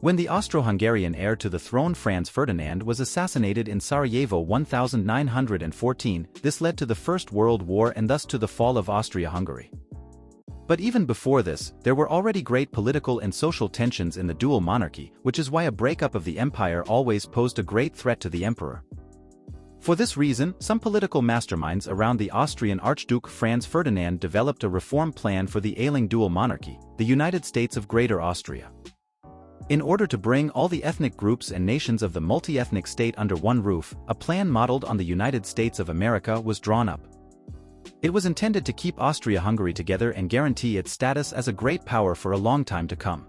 When the Austro-Hungarian heir to the throne Franz Ferdinand was assassinated in Sarajevo 1914, this led to the First World War and thus to the fall of Austria-Hungary. But even before this, there were already great political and social tensions in the dual monarchy, which is why a breakup of the empire always posed a great threat to the emperor. For this reason, some political masterminds around the Austrian Archduke Franz Ferdinand developed a reform plan for the ailing dual monarchy, the United States of Greater Austria. In order to bring all the ethnic groups and nations of the multi-ethnic state under one roof, a plan modeled on the United States of America was drawn up. It was intended to keep Austria-Hungary together and guarantee its status as a great power for a long time to come.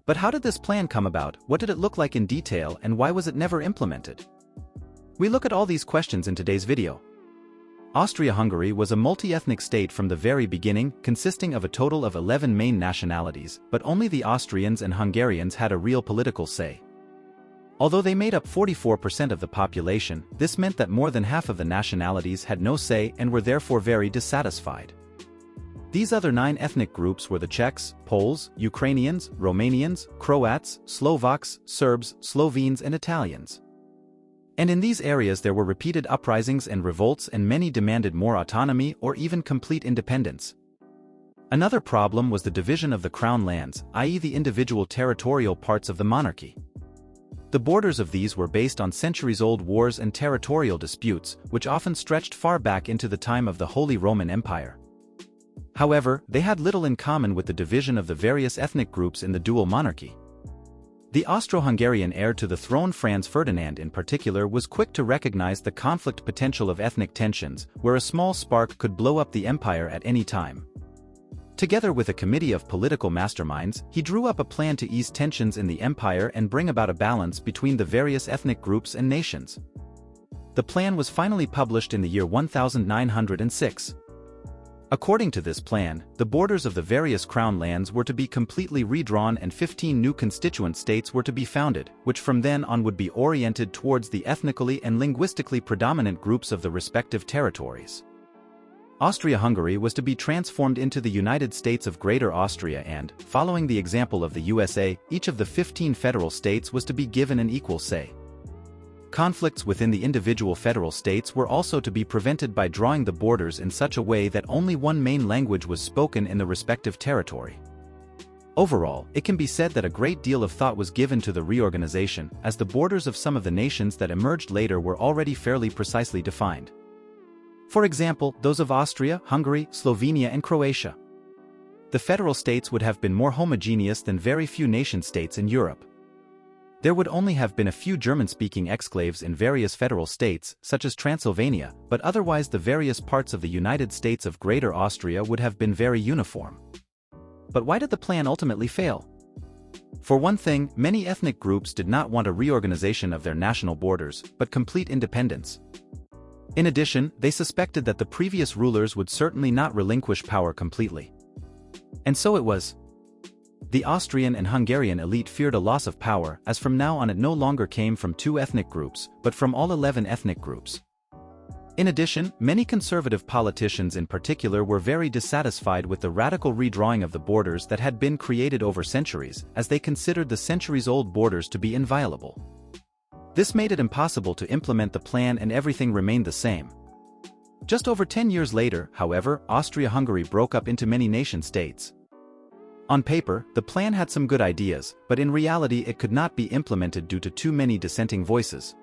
But how did this plan come about, what did it look like in detail, and why was it never implemented? We look at all these questions in today's video. Austria-Hungary was a multi-ethnic state from the very beginning, consisting of a total of 11 main nationalities, but only the Austrians and Hungarians had a real political say. Although they made up 44% of the population, this meant that more than half of the nationalities had no say and were therefore very dissatisfied. These other 9 ethnic groups were the Czechs, Poles, Ukrainians, Romanians, Croats, Slovaks, Serbs, Slovenes and Italians. And in these areas there were repeated uprisings and revolts, and many demanded more autonomy or even complete independence. Another problem was the division of the crown lands, i.e. the individual territorial parts of the monarchy. The borders of these were based on centuries-old wars and territorial disputes, which often stretched far back into the time of the Holy Roman Empire. However, they had little in common with the division of the various ethnic groups in the dual monarchy. The Austro-Hungarian heir to the throne Franz Ferdinand in particular was quick to recognize the conflict potential of ethnic tensions, where a small spark could blow up the empire at any time. Together with a committee of political masterminds, he drew up a plan to ease tensions in the empire and bring about a balance between the various ethnic groups and nations. The plan was finally published in the year 1906. According to this plan, the borders of the various crown lands were to be completely redrawn and 15 new constituent states were to be founded, which from then on would be oriented towards the ethnically and linguistically predominant groups of the respective territories. Austria-Hungary was to be transformed into the United States of Greater Austria and, following the example of the USA, each of the 15 federal states was to be given an equal say. Conflicts within the individual federal states were also to be prevented by drawing the borders in such a way that only one main language was spoken in the respective territory. Overall, it can be said that a great deal of thought was given to the reorganization, as the borders of some of the nations that emerged later were already fairly precisely defined. For example, those of Austria, Hungary, Slovenia and Croatia. The federal states would have been more homogeneous than very few nation-states in Europe. There would only have been a few German-speaking exclaves in various federal states, such as Transylvania, but otherwise the various parts of the United States of Greater Austria would have been very uniform. But why did the plan ultimately fail? For one thing, many ethnic groups did not want a reorganization of their national borders, but complete independence. In addition, they suspected that the previous rulers would certainly not relinquish power completely. And so it was. The Austrian and Hungarian elite feared a loss of power, as from now on it no longer came from 2 ethnic groups, but from all 11 ethnic groups. In addition, many conservative politicians in particular were very dissatisfied with the radical redrawing of the borders that had been created over centuries, as they considered the centuries-old borders to be inviolable. This made it impossible to implement the plan and everything remained the same. Just over 10 years later, however, Austria-Hungary broke up into many nation-states. On paper, the plan had some good ideas, but in reality it could not be implemented due to too many dissenting voices.